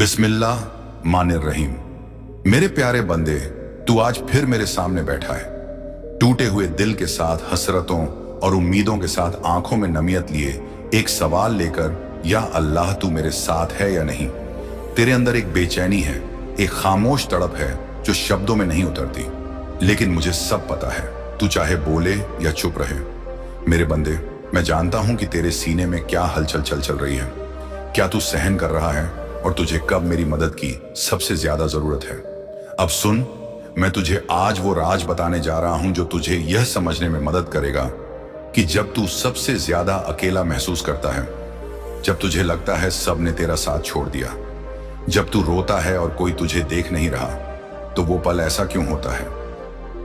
बिस्मिल्लाह मानिर रहीम। मेरे प्यारे बंदे, तू आज फिर मेरे सामने बैठा है, टूटे हुए दिल के साथ, हसरतों और उम्मीदों के साथ, आंखों में नमियत लिए, एक सवाल लेकर, या अल्लाह तू मेरे साथ है या नहीं। तेरे अंदर एक बेचैनी है, एक खामोश तड़प है जो शब्दों में नहीं उतरती, लेकिन मुझे सब पता है, तू चाहे बोले या चुप रहे। मेरे बंदे, मैं जानता हूं कि तेरे सीने में क्या हलचल चल रही है, क्या तू सहन कर रहा है और तुझे कब मेरी मदद की सबसे ज्यादा जरूरत है। अब सुन, मैं तुझे आज वो राज बताने जा रहा हूं जो तुझे यह समझने में मदद करेगा कि जब तू सबसे ज्यादा अकेला महसूस करता है, जब तुझे लगता है सब ने तेरा साथ छोड़ दिया, जब तू रोता है और कोई तुझे देख नहीं रहा, तो वो पल ऐसा क्यों होता है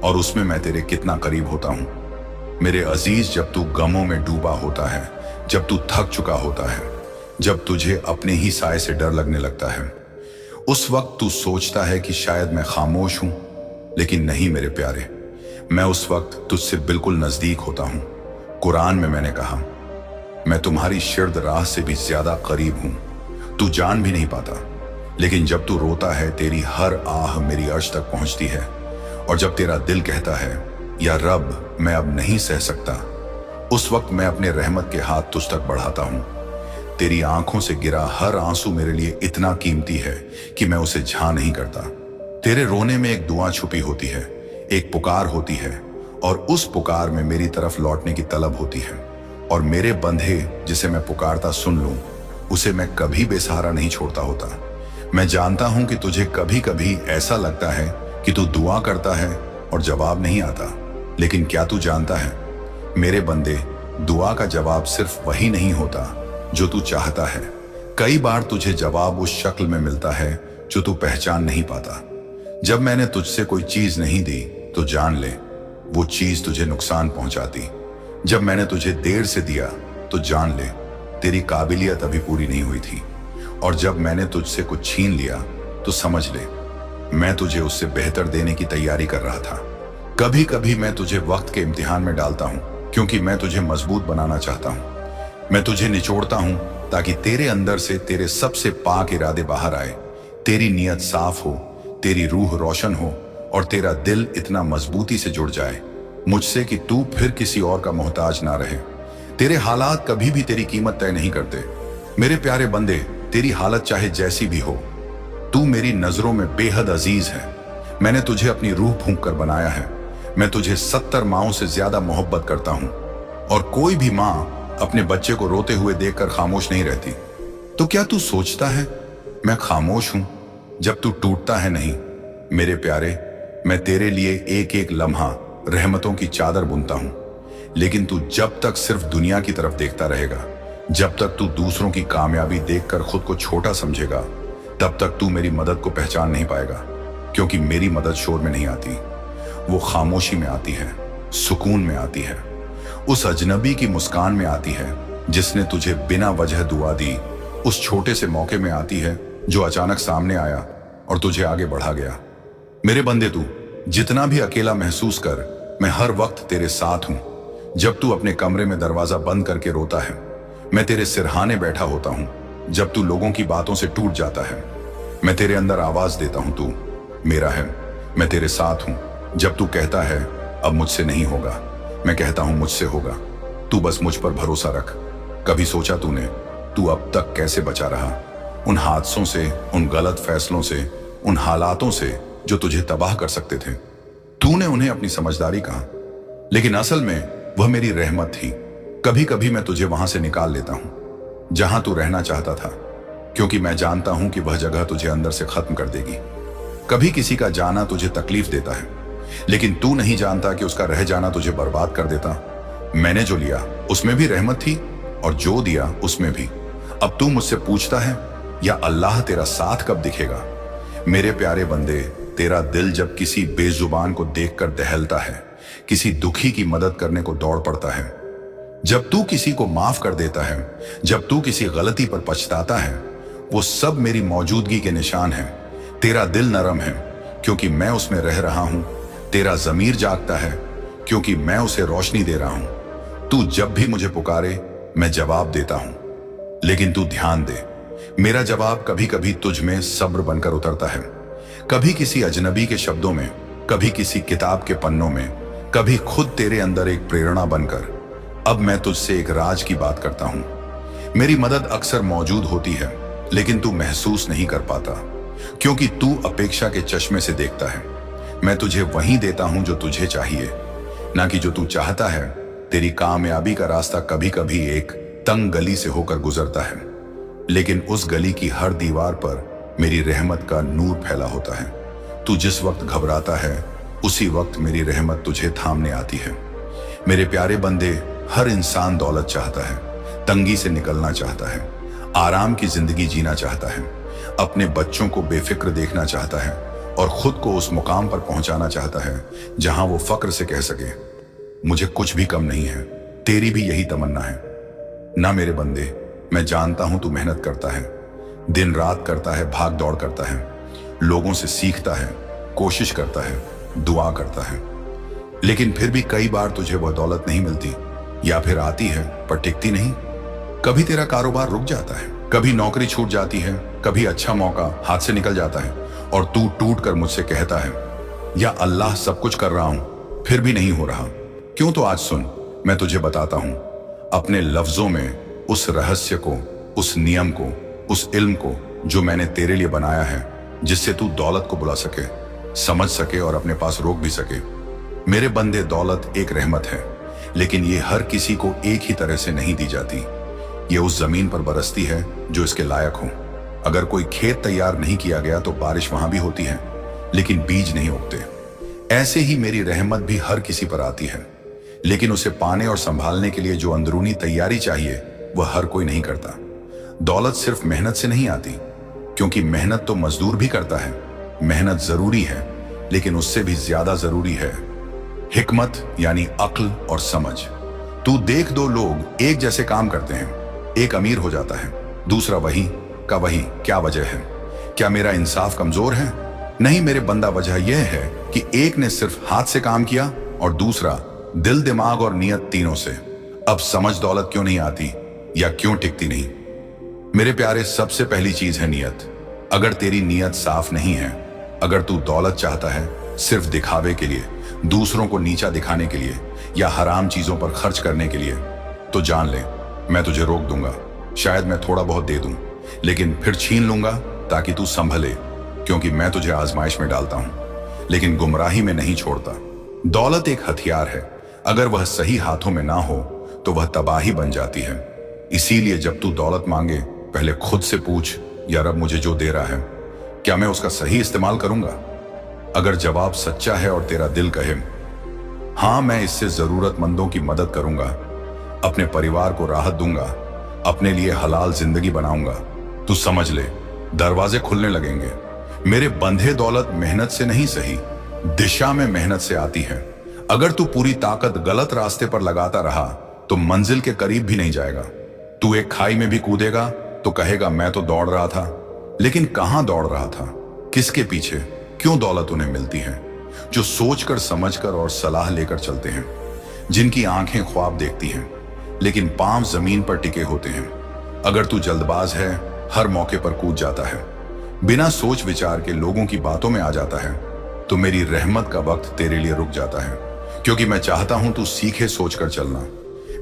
और उसमें मैं तेरे कितना करीब होता हूं। मेरे अजीज, जब तू गमों में डूबा होता है, जब तू थक चुका होता है, जब तुझे अपने ही साए से डर लगने लगता है, उस वक्त तू सोचता है कि शायद मैं खामोश हूं, लेकिन नहीं मेरे प्यारे, मैं उस वक्त तुझसे बिल्कुल नजदीक होता हूं। कुरान में मैंने कहा, मैं तुम्हारी शिर्द राह से भी ज्यादा करीब हूं, तू जान भी नहीं पाता, लेकिन जब तू रोता है तेरी हर आह मेरी अर्श तक पहुंचती है, और जब तेरा दिल कहता है या रब मैं अब नहीं सह सकता, उस वक्त मैं अपने रहमत के हाथ तुझ तक बढ़ाता हूं। तेरी आंखों से गिरा हर आंसू मेरे लिए इतना कीमती है कि मैं उसे झा नहीं करता। तेरे रोने में एक दुआ छुपी होती है, एक पुकार होती है, और उस पुकार में मेरी तरफ लौटने की तलब होती है। और मेरे बंधे, जिसे मैं पुकारता सुन लूं, उसे मैं कभी बेसहारा नहीं छोड़ता होता। मैं जानता हूं कि तुझे कभी कभी ऐसा लगता है कि तू दुआ करता है और जवाब नहीं आता, लेकिन क्या तू जानता है मेरे बंदे, दुआ का जवाब सिर्फ वही नहीं होता जो तू चाहता है। कई बार तुझे जवाब उस शक्ल में मिलता है जो तू पहचान नहीं पाता। जब मैंने तुझसे कोई चीज नहीं दी तो जान ले वो चीज तुझे नुकसान पहुंचाती। जब मैंने तुझे देर से दिया तो जान ले तेरी काबिलियत अभी पूरी नहीं हुई थी। और जब मैंने तुझसे कुछ छीन लिया तो समझ ले मैं तुझे उससे बेहतर देने की तैयारी कर रहा था। कभी कभी मैं तुझे वक्त के इम्तिहान में डालता हूं, क्योंकि मैं तुझे मजबूत बनाना चाहता हूं। मैं तुझे निचोड़ता हूं ताकि तेरे अंदर से तेरे सबसे पाक इरादे बाहर आए, तेरी नीयत साफ हो, तेरी रूह रोशन हो, और तेरा दिल इतना मजबूती से जुड़ जाए मुझसे कि तू फिर किसी और का मोहताज ना रहे। तेरे हालात कभी भी तेरी कीमत तय नहीं करते। मेरे प्यारे बंदे, तेरी हालत चाहे जैसी भी हो, तू मेरी नजरों में बेहद अजीज है। मैंने तुझे अपनी रूह फूंक कर बनाया है। मैं तुझे 70 माओं से ज्यादा मोहब्बत करता हूं, और कोई भी माँ अपने बच्चे को रोते हुए देखकर खामोश नहीं रहती। तो क्या तू सोचता है मैं खामोश हूं जब तू टूटता है? नहीं मेरे प्यारे, मैं तेरे लिए एक एक लम्हा रहमतों की चादर बुनता हूं, लेकिन तू जब तक सिर्फ दुनिया की तरफ देखता रहेगा, जब तक तू दूसरों की कामयाबी देखकर खुद को छोटा समझेगा, तब तक तू मेरी मदद को पहचान नहीं पाएगा। क्योंकि मेरी मदद शोर में नहीं आती, वो खामोशी में आती है, सुकून में आती है, उस अजनबी की मुस्कान में आती है जिसने तुझे बिना वजह दुआ दी, उस छोटे से मौके में आती है जो अचानक सामने आया और तुझे आगे बढ़ा गया। मेरे बंदे, तू जितना भी अकेला महसूस कर, मैं हर वक्त तेरे साथ हूं। जब तू अपने कमरे में दरवाजा बंद करके रोता है, मैं तेरे सिरहाने बैठा होता हूं। जब तू लोगों की बातों से टूट जाता है, मैं तेरे अंदर आवाज देता हूं, तू मेरा है, मैं तेरे साथ हूं। जब तू कहता है अब मुझसे नहीं होगा, मैं कहता हूं मुझसे होगा। तू बस मुझ पर भरोसा रख। कभी सोचा तूने तू अब तक कैसे बचा रहा, उन हादसों से, उन गलत फैसलों से, उन हालातों से जो तुझे तबाह कर सकते थे? तूने उन्हें अपनी समझदारी कहा, लेकिन असल में वह मेरी रहमत थी। कभी कभी मैं तुझे वहां से निकाल लेता हूं जहां तू रहना चाहता था, क्योंकि मैं जानता हूं कि वह जगह तुझे अंदर से खत्म कर देगी। कभी किसी का जाना तुझे तकलीफ देता है, लेकिन तू नहीं जानता कि उसका रह जाना तुझे बर्बाद कर देता। मैंने जो लिया उसमें भी रहमत थी, और जो दिया उसमें भी। अब तू मुझसे पूछता है या अल्लाह तेरा साथ कब दिखेगा? मेरे प्यारे बंदे, तेरा दिल जब किसी बेजुबान को देखकर दहलता है, किसी दुखी की मदद करने को दौड़ पड़ता है, जब तू किसी को माफ कर देता है, जब तू किसी गलती पर पछताता है, वो सब मेरी मौजूदगी के निशान हैं। तेरा दिल नरम है क्योंकि मैं उसमें रह रहा हूं। तेरा ज़मीर जागता है क्योंकि मैं उसे रोशनी दे रहा हूं। तू जब भी मुझे पुकारे मैं जवाब देता हूं, लेकिन तू ध्यान दे, मेरा जवाब कभी कभी तुझ में सब्र बनकर उतरता है, कभी किसी अजनबी के शब्दों में, कभी किसी किताब के पन्नों में, कभी खुद तेरे अंदर एक प्रेरणा बनकर। अब मैं तुझसे एक राज की बात करता हूं। मेरी मदद अक्सर मौजूद होती है, लेकिन तू महसूस नहीं कर पाता, क्योंकि तू अपेक्षा के चश्मे से देखता है। मैं तुझे वही देता हूं जो तुझे चाहिए, ना कि जो तू चाहता है। तेरी कामयाबी का रास्ता कभी कभी एक तंग गली से होकर गुजरता है, लेकिन उस गली की हर दीवार पर मेरी रहमत का नूर फैला होता है। तू जिस वक्त घबराता है, उसी वक्त मेरी रहमत तुझे थामने आती है। मेरे प्यारे बंदे, हर इंसान दौलत चाहता है, तंगी से निकलना चाहता है, आराम की जिंदगी जीना चाहता है, अपने बच्चों को बेफिक्र देखना चाहता है और खुद को उस मुकाम पर पहुंचाना चाहता है जहां वो फक्र से कह सके, मुझे कुछ भी कम नहीं है। तेरी भी यही तमन्ना है ना मेरे बंदे? मैं जानता हूं तू मेहनत करता है, दिन रात करता है, भाग दौड़ करता है, लोगों से सीखता है, कोशिश करता है, दुआ करता है, लेकिन फिर भी कई बार तुझे वह दौलत नहीं मिलती, या फिर आती है पर टिकती नहीं। कभी तेरा कारोबार रुक जाता है, कभी नौकरी छूट जाती है, कभी अच्छा मौका हाथ से निकल जाता है और तू टूट कर मुझसे कहता है, या अल्लाह सब कुछ कर रहा हूं फिर भी नहीं हो रहा। क्यों? तो आज सुन, मैं तुझे बताता हूं अपने लफ्जों में उस रहस्य को, उस नियम को, उस इल्म को जो मैंने तेरे लिए बनाया है, जिससे तू दौलत को बुला सके, समझ सके और अपने पास रोक भी सके। मेरे बंदे, दौलत एक रहमत है, लेकिन ये हर किसी को एक ही तरह से नहीं दी जाती। ये उस जमीन पर बरसती है जो इसके लायक हो। अगर कोई खेत तैयार नहीं किया गया तो बारिश वहां भी होती है, लेकिन बीज नहीं उगते। ऐसे ही मेरी रहमत भी हर किसी पर आती है, लेकिन उसे पाने और संभालने के लिए जो अंदरूनी तैयारी चाहिए वह हर कोई नहीं करता। दौलत सिर्फ मेहनत से नहीं आती, क्योंकि मेहनत तो मजदूर भी करता है। मेहनत जरूरी है, लेकिन उससे भी ज्यादा जरूरी है हिकमत, यानी अक्ल और समझ। तू देख, दो लोग एक जैसे काम करते हैं, एक अमीर हो जाता है, दूसरा वही का वही। क्या वजह है? क्या मेरा इंसाफ कमजोर है? नहीं मेरे बंदा, वजह यह है कि एक ने सिर्फ हाथ से काम किया और दूसरा दिल, दिमाग और नियत तीनों से। अब समझ, दौलत क्यों नहीं आती या क्यों टिकती नहीं? मेरे प्यारे, सबसे पहली चीज है नियत। अगर तेरी नियत साफ नहीं है, अगर तू दौलत चाहता है सिर्फ दिखावे के लिए, दूसरों को नीचा दिखाने के लिए या हराम चीजों पर खर्च करने के लिए, तो जान ले, मैं तुझे रोक दूंगा। शायद मैं थोड़ा बहुत दे दूं, लेकिन फिर छीन लूंगा ताकि तू संभले, क्योंकि मैं तुझे आजमाइश में डालता हूं, लेकिन गुमराही में नहीं छोड़ता। दौलत एक हथियार है, अगर वह सही हाथों में ना हो तो वह तबाही बन जाती है। इसीलिए जब तू दौलत मांगे, पहले खुद से पूछ, या रब मुझे जो दे रहा है, क्या मैं उसका सही इस्तेमाल करूंगा? अगर जवाब सच्चा है और तेरा दिल कहे, हां मैं इससे जरूरतमंदों की मदद करूंगा, अपने परिवार को राहत दूंगा, अपने लिए हलाल जिंदगी बनाऊंगा, तू समझ ले, दरवाजे खुलने लगेंगे। मेरे बंधे, दौलत मेहनत से नहीं सही, दिशा में मेहनत से आती है। अगर तू पूरी ताकत गलत रास्ते पर लगाता रहा तो मंजिल के करीब भी नहीं जाएगा। तू एक खाई में भी कूदेगा तो कहेगा मैं तो दौड़ रहा था, लेकिन कहां दौड़ रहा था, किसके पीछे? क्यों? दौलत उन्हें मिलती है जो सोचकर, समझकर और सलाह लेकर चलते हैं, जिनकी आंखें ख्वाब देखती हैं लेकिन पांव जमीन पर टिके होते हैं। अगर तू जल्दबाज है, हर मौके पर कूद जाता है, बिना सोच विचार के लोगों की बातों में आ जाता है, तो मेरी रहमत का वक्त तेरे लिए रुक जाता है, क्योंकि मैं चाहता हूं तू सीखे सोचकर चलना।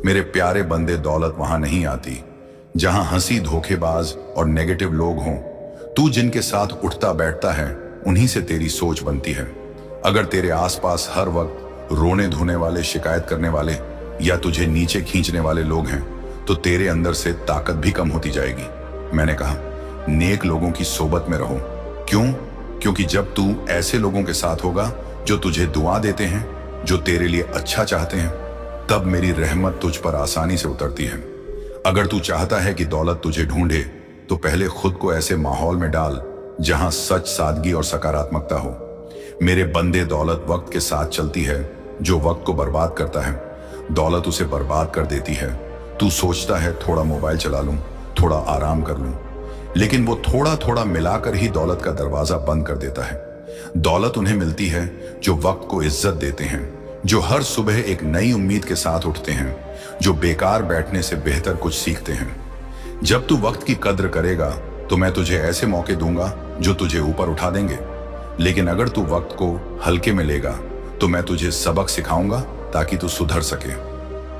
मेरे प्यारे बंदे, दौलत वहां नहीं आती जहां हंसी, धोखेबाज और नेगेटिव लोग हों। तू जिनके साथ उठता बैठता है, उन्हीं से तेरी सोच बनती है। अगर तेरे आसपास हर वक्त रोने धोने वाले, शिकायत करने वाले या तुझे नीचे खींचने वाले लोग हैं, तो तेरे अंदर से ताकत भी कम होती जाएगी। मैंने कहा, नेक लोगों की सोबत में रहो। क्यों? क्योंकि जब तू ऐसे लोगों के साथ होगा जो तुझे दुआ देते हैं, जो तेरे लिए अच्छा चाहते हैं, तब मेरी रहमत तुझ पर आसानी से उतरती है। अगर तू चाहता है कि दौलत तुझे ढूंढे, तो पहले खुद को ऐसे माहौल में डाल जहां सच, सादगी और सकारात्मकता हो। मेरे बंदे, दौलत वक्त के साथ चलती है, जो वक्त को बर्बाद करता है, दौलत उसे बर्बाद कर देती है। तू सोचता है थोड़ा मोबाइल चला लूं, थोड़ा आराम कर लूं, लेकिन वो थोड़ा थोड़ा मिलाकर ही दौलत का दरवाजा बंद कर देता है। दौलत उन्हें मिलती है जो वक्त को इज्जत देते हैं, जो हर सुबह एक नई उम्मीद के साथ उठते हैं, जो बेकार बैठने से बेहतर कुछ सीखते हैं। जब तू वक्त की कद्र करेगा, तो मैं तुझे ऐसे मौके दूंगा जो तुझे ऊपर उठा देंगे, लेकिन अगर तू वक्त को हल्के में लेगा तो मैं तुझे सबक सिखाऊंगा ताकि तू सुधर सके।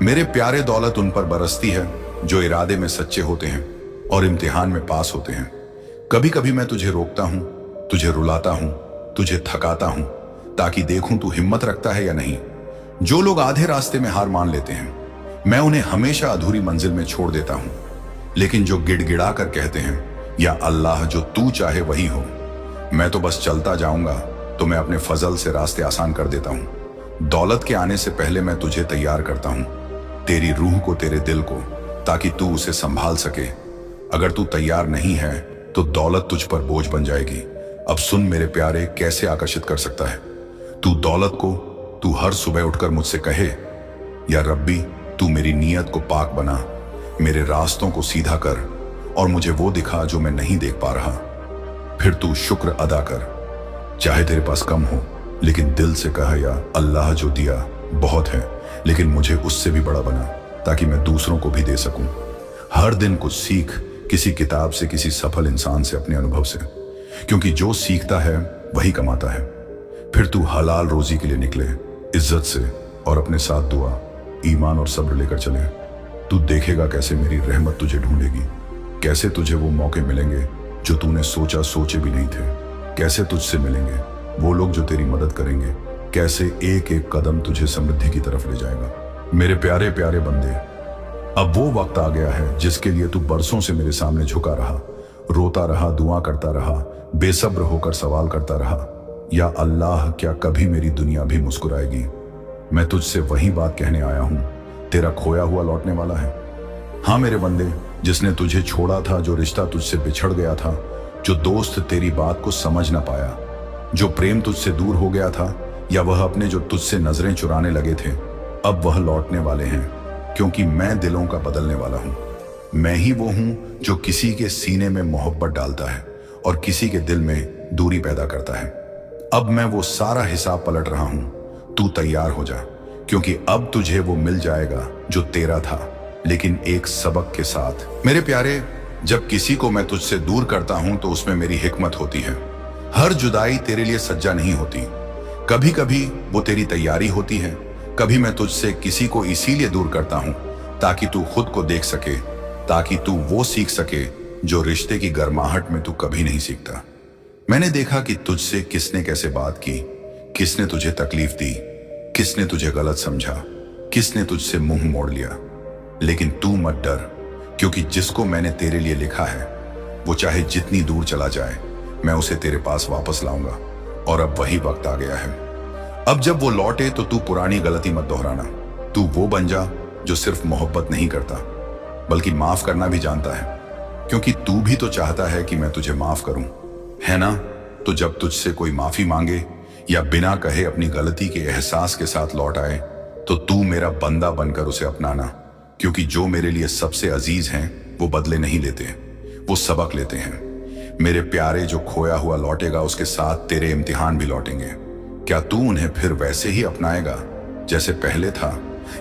मेरे प्यारे, दौलत उन पर बरसती है जो इरादे में सच्चे होते हैं और इम्तिहान में पास होते हैं। कभी कभी मैं तुझे रोकता हूं, तुझे रुलाता हूं, तुझे थकाता हूं, ताकि देखूं तू हिम्मत रखता है या नहीं। जो लोग आधे रास्ते में हार मान लेते हैं, मैं उन्हें हमेशा अधूरी मंजिल में छोड़ देता हूं। लेकिन जो गिड़गिड़ा कर कहते हैं, या अल्लाह जो तू चाहे वही हो, मैं तो बस चलता जाऊंगा, तो मैं अपने फजल से रास्ते आसान कर देता हूं। दौलत के आने से पहले मैं तुझे तैयार करता हूं, तेरी रूह को, तेरे दिल को, ताकि तू उसे संभाल सके। अगर तू तैयार नहीं है तो दौलत तुझ पर बोझ बन जाएगी। अब सुन मेरे प्यारे, कैसे आकर्षित कर सकता है तू दौलत को। तू हर सुबह उठकर मुझसे कहे, या रब्बी तू मेरी नीयत को पाक बना, मेरे रास्तों को सीधा कर और मुझे वो दिखा जो मैं नहीं देख पा रहा। फिर तू शुक्र अदा कर, चाहे तेरे पास कम हो, लेकिन दिल से कहा, या अल्लाह जो दिया बहुत है, लेकिन मुझे उससे भी बड़ा बना, ताकि मैं दूसरों को भी दे सकूं। हर दिन कुछ सीख, किसी किताब से, किसी सफल इंसान से, अपने अनुभव से, क्योंकि जो सीखता है वही कमाता है। फिर तू हलाल रोजी के लिए निकले, इज्जत से, और अपने साथ दुआ, ईमान और सब्र लेकर चले। तू देखेगा कैसे मेरी रहमत तुझे ढूंढेगी, कैसे तुझे वो मौके मिलेंगे जो तूने सोचे भी नहीं थे, कैसे तुझसे मिलेंगे वो लोग जो तेरी मदद करेंगे, कैसे एक एक कदम तुझे समृद्धि की तरफ ले जाएगा। मेरे प्यारे प्यारे बंदे, अब वो वक्त आ गया है जिसके लिए तू बरसों से मेरे सामने झुका रहा, रोता रहा, दुआ करता रहा, बेसब्र होकर सवाल करता रहा, या अल्लाह क्या कभी मेरी दुनिया भी मुस्कुराएगी। मैं तुझसे वही बात कहने आया हूं, तेरा खोया हुआ लौटने वाला है। हाँ मेरे बंदे, जिसने तुझे छोड़ा था, जो रिश्ता तुझसे बिछड़ गया था, जो दोस्त तेरी बात को समझ ना पाया, जो प्रेम तुझसे दूर हो गया था, या वह अपने जो तुझसे नजरें चुराने लगे थे, अब वह लौटने वाले हैं, क्योंकि मैं दिलों का बदलने वाला हूं। मैं ही वो हूं जो किसी के सीने में मोहब्बत डालता है और किसी के दिल में दूरी पैदा करता है। अब मैं वो सारा हिसाब पलट रहा हूं, तू तैयार हो जा, क्योंकि अब तुझे वो मिल जाएगा जो तेरा था, लेकिन एक सबक के साथ। मेरे प्यारे, जब किसी को मैं तुझसे दूर करता हूं तो उसमें मेरी हिकमत होती है। हर जुदाई तेरे लिए सज्जा नहीं होती, कभी कभी वो तेरी तैयारी होती है। कभी मैं तुझसे किसी को इसीलिए दूर करता हूं ताकि तू खुद को देख सके, ताकि तू वो सीख सके जो रिश्ते की गर्माहट में तू कभी नहीं सीखता। मैंने देखा कि तुझसे किसने कैसे बात की, किसने तुझे तकलीफ दी, किसने तुझे गलत समझा, किसने तुझसे मुंह मोड़ लिया। लेकिन तू मत डर, क्योंकि जिसको मैंने तेरे लिए लिखा है वो चाहे जितनी दूर चला जाए, मैं उसे तेरे पास वापस लाऊंगा। और अब वही वक्त आ गया है। अब जब वो लौटे तो तू पुरानी गलती मत दोहराना। तू वो बन जा जो सिर्फ मोहब्बत नहीं करता बल्कि माफ करना भी जानता है, क्योंकि तू भी तो चाहता है कि मैं तुझे माफ करूं, है ना? तो जब तुझसे कोई माफी मांगे या बिना कहे अपनी गलती के एहसास के साथ लौट आए, तो तू मेरा बंदा बनकर उसे अपनाना, क्योंकि जो मेरे लिए सबसे अजीज हैं वो बदले नहीं लेते, वो सबक लेते हैं। मेरे प्यारे, जो खोया हुआ लौटेगा उसके साथ तेरे इम्तिहान भी लौटेंगे। क्या तू उन्हें फिर वैसे ही अपनाएगा जैसे पहले था,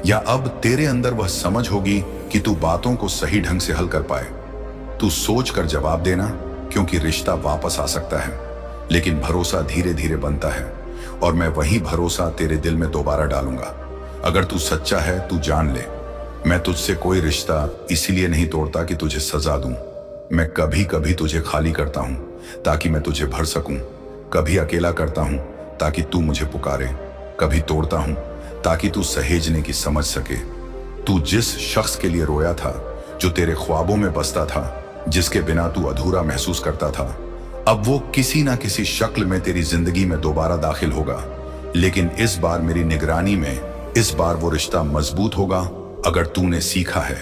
या अब तेरे अंदर वह समझ होगी कि तू बातों को सही ढंग से हल कर पाए? तू सोच कर जवाब देना, क्योंकि रिश्ता वापस आ सकता है, लेकिन भरोसा धीरे धीरे बनता है, और मैं वही भरोसा तेरे दिल में दोबारा डालूंगा। अगर तू सच्चा है, तू जान ले, मैं तुझसे कोई रिश्ता इसीलिए नहीं तोड़ता कि तुझे सजा दूं। मैं कभी कभी तुझे खाली करता हूं ताकि मैं तुझे भर सकूं, कभी अकेला करता हूं ताकि तू मुझे पुकारे, कभी तोड़ता हूं ताकि तू सहेजने की समझ सके। तू जिस शख्स के लिए रोया था, जो तेरे ख्वाबों में बसता था, जिसके बिना तू अधूरा महसूस करता था, अब वो किसी ना किसी शक्ल में तेरी जिंदगी में दोबारा दाखिल होगा। लेकिन इस बार मेरी निगरानी में, इस बार वो रिश्ता मजबूत होगा अगर तूने सीखा है,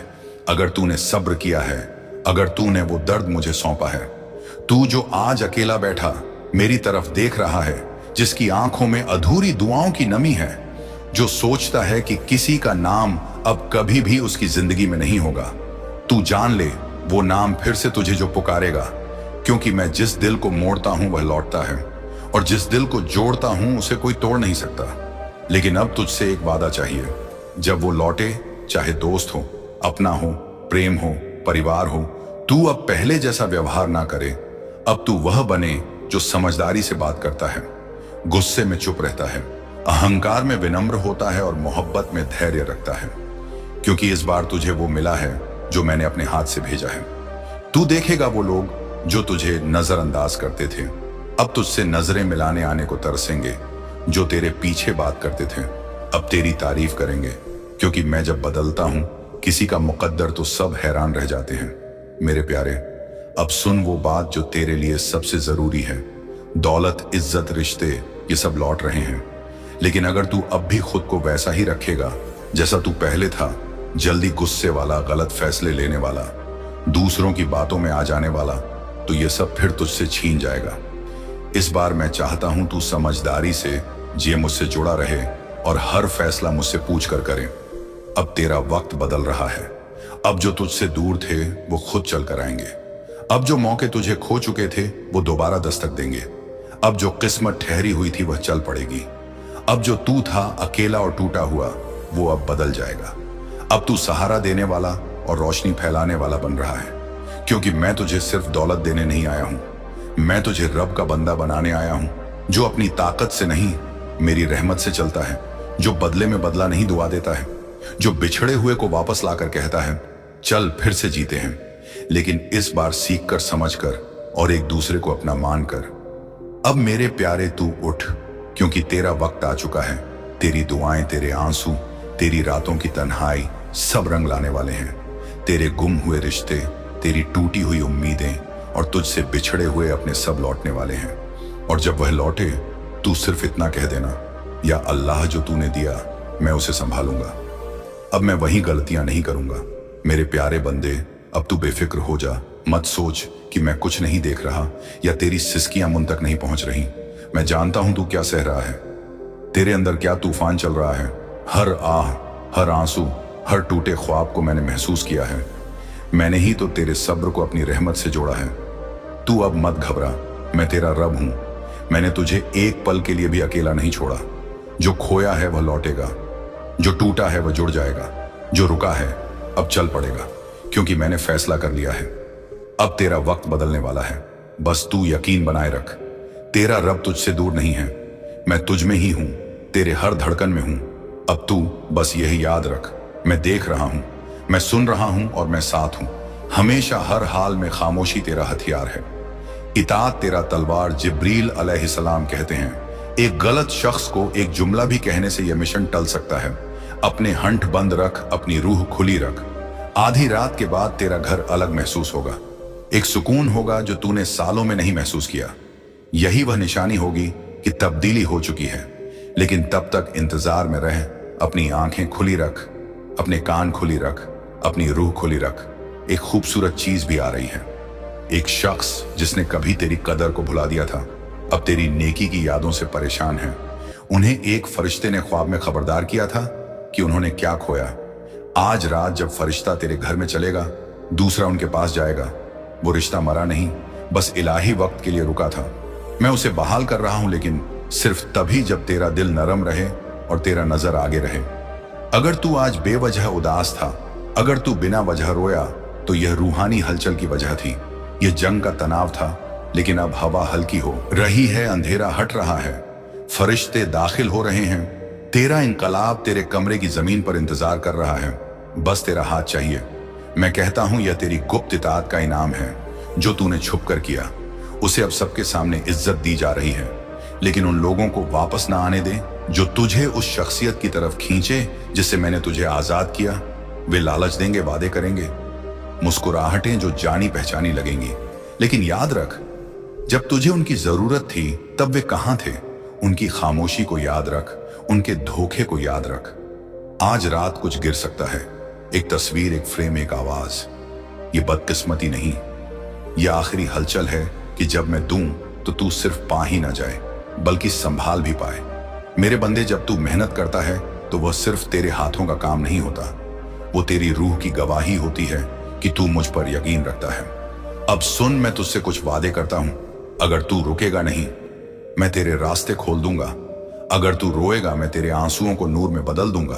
अगर तूने सब्र किया है, अगर तूने वो दर्द मुझे सौंपा है। तू जो आज अकेला बैठा मेरी तरफ देख रहा है, जिसकी आंखों में अधूरी दुआओं की नमी है, जो सोचता है कि किसी का नाम अब कभी भी उसकी जिंदगी में नहीं होगा, तू जान ले वो नाम फिर से तुझे जो पुकारेगा, क्योंकि मैं जिस दिल को मोड़ता हूं वह लौटता है, और जिस दिल को जोड़ता हूं उसे कोई तोड़ नहीं सकता। लेकिन अब तुझसे एक वादा चाहिए, जब वो लौटे, चाहे दोस्त हो, अपना हो, प्रेम हो, परिवार हो, तू अब पहले जैसा व्यवहार ना करे, अब तू वह बने जो समझदारी से बात करता है, गुस्से में चुप रहता है, अहंकार में विनम्र होता है और मोहब्बत में धैर्य रखता है। क्योंकि इस बार तुझे वो मिला है जो मैंने अपने हाथ से भेजा है। तू देखेगा वो लोग जो तुझे नजरअंदाज करते थे अब तुझसे नजरें मिलाने आने को तरसेंगे, जो तेरे पीछे बात करते थे अब तेरी तारीफ करेंगे। क्योंकि मैं जब बदलता हूं किसी का मुकद्दर तो सब हैरान रह जाते हैं। मेरे प्यारे, अब सुन वो बात जो तेरे लिए सबसे जरूरी है। दौलत, इज्जत, रिश्ते ये सब लौट रहे हैं, लेकिन अगर तू अब भी खुद को वैसा ही रखेगा जैसा तू पहले था, जल्दी गुस्से वाला, गलत फैसले लेने वाला, दूसरों की बातों में आ जाने वाला, तो ये सब फिर तुझसे छीन जाएगा। इस बार मैं चाहता हूं तू समझदारी से ये मुझसे जुड़ा रहे और हर फैसला मुझसे पूछ कर करे। अब तेरा वक्त बदल रहा है। अब जो तुझसे दूर थे वो खुद चल कर आएंगे। अब जो मौके तुझे खो चुके थे वो दोबारा दस्तक देंगे। अब जो किस्मत ठहरी हुई थी वह चल पड़ेगी। अब जो तू था अकेला और टूटा हुआ वो अब बदल जाएगा। अब तू सहारा देने वाला और रोशनी फैलाने वाला बन रहा है। क्योंकि मैं तुझे सिर्फ दौलत देने नहीं आया हूं, मैं तुझे रब का बंदा बनाने आया हूं, जो अपनी ताकत से नहीं मेरी रहमत से चलता है, जो बदले में बदला नहीं दुआ देता है, जो बिछड़े हुए को वापस लाकर कहता है चल फिर से जीते हैं। लेकिन इस बार सीख कर, समझ कर और एक दूसरे को अपना मान कर। अब मेरे प्यारे तू उठ, क्योंकि तेरा वक्त आ चुका है। तेरी दुआएं, तेरे आंसू, तेरी रातों की तन्हाई सब रंग लाने वाले हैं। तेरे गुम हुए रिश्ते, तेरी टूटी हुई उम्मीदें और तुझसे बिछड़े हुए अपने सब लौटने वाले हैं। और जब वह लौटे तू सिर्फ इतना कह देना, या अल्लाह जो तूने दिया मैं उसे संभालूंगा। अब मैं वही गलतियां नहीं करूंगा। मेरे प्यारे बंदे, अब तू बेफिक्र हो जा। मत सोच कि मैं कुछ नहीं देख रहा या तेरी सिसकियां मुझ तक नहीं पहुंच रही। मैं जानता हूं तू क्या सह रहा है, तेरे अंदर क्या तूफान चल रहा है। हर आह, हर आंसू, हर टूटे ख्वाब को मैंने महसूस किया है। मैंने ही तो तेरे सब्र को अपनी रहमत से जोड़ा है। तू अब मत घबरा, मैं तेरा रब हूं। मैंने तुझे एक पल के लिए भी अकेला नहीं छोड़ा। जो खोया है वह लौटेगा, जो टूटा है वह जुड़ जाएगा, जो रुका है अब चल पड़ेगा। क्योंकि मैंने फैसला कर लिया है, अब तेरा वक्त बदलने वाला है। बस तू यकीन बनाए रख, तेरा रब तुझसे दूर नहीं है। मैं तुझ में ही हूं, तेरे हर धड़कन में हूं। अब तू बस यही याद रख, मैं देख रहा हूं, मैं सुन रहा हूं और मैं साथ हूं। हमेशा हर हाल में खामोशी तेरा हथियार है, इताअत तेरा तलवार। जिब्रील अलैहिस्सलाम कहते हैं, एक गलत शख्स को एक जुमला भी कहने से यह मिशन टल सकता है। अपने हंठ बंद रख, अपनी रूह खुली रख। आधी रात के बाद तेरा घर अलग महसूस होगा। एक सुकून होगा जो तूने सालों में नहीं महसूस किया। यही वह निशानी होगी कि तब्दीली हो चुकी है। लेकिन तब तक इंतजार में रह, अपनी आंखें खुली रख, अपने कान खुली रख, अपनी रूह खुली रख। एक खूबसूरत चीज भी आ रही है। एक शख्स जिसने कभी तेरी कदर को भुला दिया था, अब तेरी नेकी की यादों से परेशान है। उन्हें एक फरिश्ते ने ख्वाब में खबरदार किया था कि उन्होंने क्या खोया। आज रात जब फरिश्ता तेरे घर में चलेगा, दूसरा उनके पास जाएगा। वो रिश्ता मरा नहीं, बस इलाही वक्त के लिए रुका था। मैं उसे बहाल कर रहा हूं, लेकिन सिर्फ तभी जब तेरा दिल नरम रहे और तेरा नजर आगे रहे। अगर तू आज बेवजह उदास था, अगर तू बिना वजह रोया, तो यह रूहानी हलचल की वजह थी। यह जंग का तनाव था। लेकिन अब हवा हल्की हो रही है, अंधेरा हट रहा है, फरिश्ते दाखिल हो रहे हैं। तेरा इंकलाब तेरे कमरे की जमीन पर इंतजार कर रहा है। बस तेरा हाथ चाहिए। मैं कहता हूं यह तेरी गुप्त इताअत का इनाम है, जो तूने छुप कर किया। उसे अब सबके सामने इज्जत दी जा रही है। लेकिन उन लोगों को वापस ना आने दे जो तुझे उस शख्सियत की तरफ खींचे जिससे मैंने तुझे आजाद किया। वे लालच देंगे, वादे करेंगे, मुस्कुराहटें जो जानी पहचानी लगेंगी। लेकिन याद रख, जब तुझे उनकी जरूरत थी तब वे कहां थे। उनकी खामोशी को याद रख, उनके धोखे को याद रख। आज रात कुछ गिर सकता है, एक तस्वीर, एक फ्रेम, एक आवाज। ये बदकिस्मती नहीं, यह आखिरी हलचल है कि जब मैं दूं तो तू सिर्फ पा ही ना जाए बल्कि संभाल भी पाए। मेरे बंदे, जब तू मेहनत करता है तो वह सिर्फ तेरे हाथों का काम नहीं होता, वो तेरी रूह की गवाही होती है कि तू मुझ पर यकीन रखता है। अब सुन, मैं तुझसे कुछ वादे करता हूं। अगर तू रुकेगा नहीं, मैं तेरे रास्ते खोल दूंगा। अगर तू रोएगा, मैं तेरे आंसुओं को नूर में बदल दूंगा।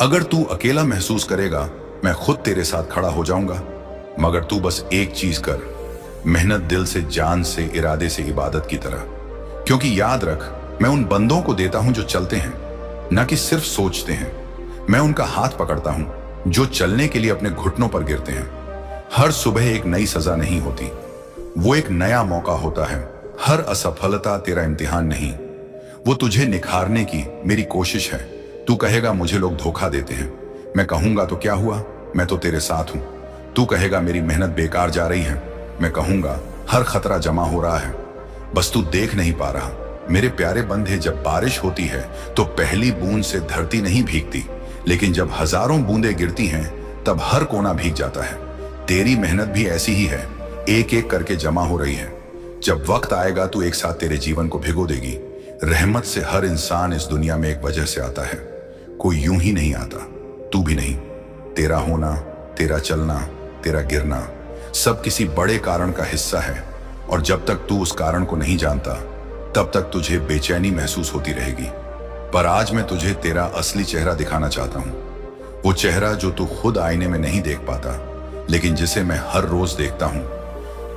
अगर तू अकेला महसूस करेगा, मैं खुद तेरे साथ खड़ा हो जाऊंगा। मगर तू बस एक चीज कर, मेहनत दिल से, जान से, इरादे से, इबादत की तरह। क्योंकि याद रख, मैं उन बंदों को देता हूं जो चलते हैं, न कि सिर्फ सोचते हैं। मैं उनका हाथ पकड़ता हूं जो चलने के लिए अपने घुटनों पर गिरते हैं। हर सुबह एक नई सजा नहीं होती, वो एक नया मौका होता है। हर असफलता तेरा इम्तिहान नहीं, वो तुझे निखारने की मेरी कोशिश है। तू कहेगा मुझे लोग धोखा देते हैं, मैं कहूंगा तो क्या हुआ, मैं तो तेरे साथ हूं। तू कहेगा मेरी मेहनत बेकार जा रही है, मैं कहूंगा हर खतरा जमा हो रहा है, बस तू देख नहीं पा रहा। मेरे प्यारे बंधे, जब बारिश होती है तो पहली बूंद से धरती नहीं भीगती, लेकिन जब हजारों बूंदें गिरती हैं तब हर कोना भीग जाता है। तेरी मेहनत भी ऐसी ही है, एक एक करके जमा हो रही है। जब वक्त आएगा तो एक साथ तेरे जीवन को भिगो देगी। रहमत से हर इंसान इस दुनिया में एक वजह से आता है, कोई यूं ही नहीं आता, तू भी नहीं। तेरा होना, तेरा चलना, तेरा गिरना, सब किसी बड़े कारण का हिस्सा है। और जब तक तू उस कारण को नहीं जानता तब तक तुझे बेचैनी महसूस होती रहेगी। पर आज मैं तुझे तेरा असली चेहरा दिखाना चाहता हूं, वो चेहरा जो तू खुद आईने में नहीं देख पाता, लेकिन जिसे मैं हर रोज देखता हूं।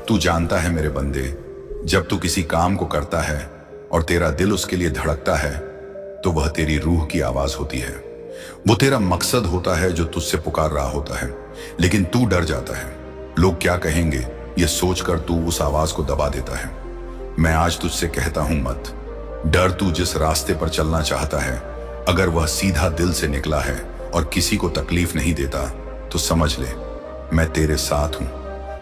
तू जानता है मेरे बंदे, जब तू किसी काम को करता है और तेरा दिल उसके लिए धड़कता है तो वह तेरी रूह की आवाज होती है। वो तेरा मकसद होता है जो तुझसे पुकार रहा होता है, लेकिन तू डर जाता है। लोग क्या कहेंगे ये सोचकर तू उस आवाज को दबा देता है। मैं आज तुझसे कहता हूं, मत डर। तू जिस रास्ते पर चलना चाहता है, अगर वह सीधा दिल से निकला है और किसी को तकलीफ नहीं देता तो समझ ले मैं तेरे साथ हूं।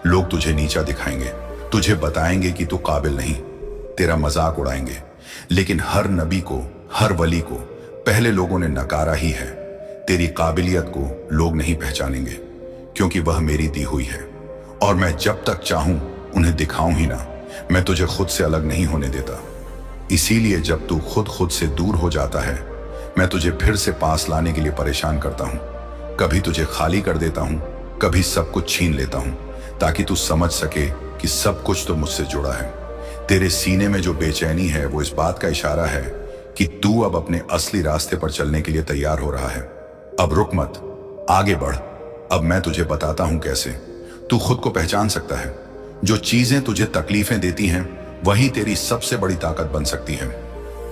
लोग तुझे नीचा दिखाएंगे, तुझे बताएंगे कि तू काबिल नहीं, तेरा मजाक उड़ाएंगे, लेकिन हर नबी को, हर वली को पहले लोगों ने नकारा ही है। तेरी काबिलियत को लोग नहीं पहचानेंगे क्योंकि वह मेरी दी हुई है, और मैं जब तक चाहूं उन्हें दिखाऊं ही ना, मैं तुझे खुद से अलग नहीं होने देता। इसीलिए जब तू खुद से दूर हो जाता है, मैं तुझे फिर से पास लाने के लिए परेशान करता हूं। कभी तुझे खाली कर देता हूं, कभी सब कुछ छीन लेता हूं, ताकि तू समझ सके कि सब कुछ तो मुझसे जुड़ा है। तेरे सीने में जो बेचैनी है वो इस बात का इशारा है कि तू अब अपने असली रास्ते पर चलने के लिए तैयार हो रहा है। अब रुक मत, आगे बढ़। अब मैं तुझे बताता हूं कैसे तू खुद को पहचान सकता है। जो चीजें तुझे तकलीफें देती हैं वही तेरी सबसे बड़ी ताकत बन सकती है।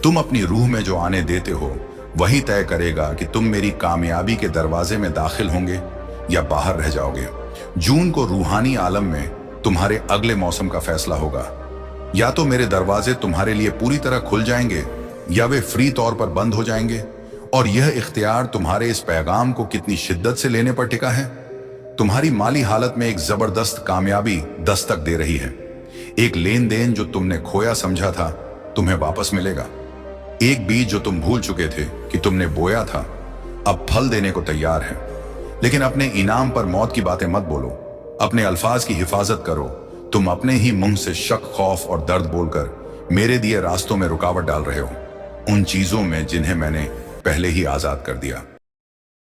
तुम अपनी रूह में जो आने देते हो वही तय करेगा कि तुम मेरी कामयाबी के दरवाजे में दाखिल होंगे या बाहर रह जाओगे। जून को रूहानी आलम में तुम्हारे अगले मौसम का फैसला होगा। या तो मेरे दरवाजे तुम्हारे लिए पूरी तरह खुल जाएंगे या वे फ्री तौर पर बंद हो जाएंगे, और यह इख्तियार तुम्हारे इस पैगाम को कितनी शिद्दत से लेने पर टिका है। तुम्हारी माली हालत में एक जबरदस्त कामयाबी दस्तक दे रही है। एक लेन देन जो तुमने खोया समझा था तुम्हें वापस मिलेगा। एक बीज जो तुम भूल चुके थे कि तुमने बोया था अब फल देने को तैयार है। लेकिन अपने इनाम पर मौत की बातें मत बोलो, अपने अल्फाज की हिफाजत करो। तुम अपने ही मुंह से शक, खौफ और दर्द बोलकर मेरे दिए रास्तों में रुकावट डाल रहे हो, उन चीजों में जिन्हें मैंने पहले ही आजाद कर दिया।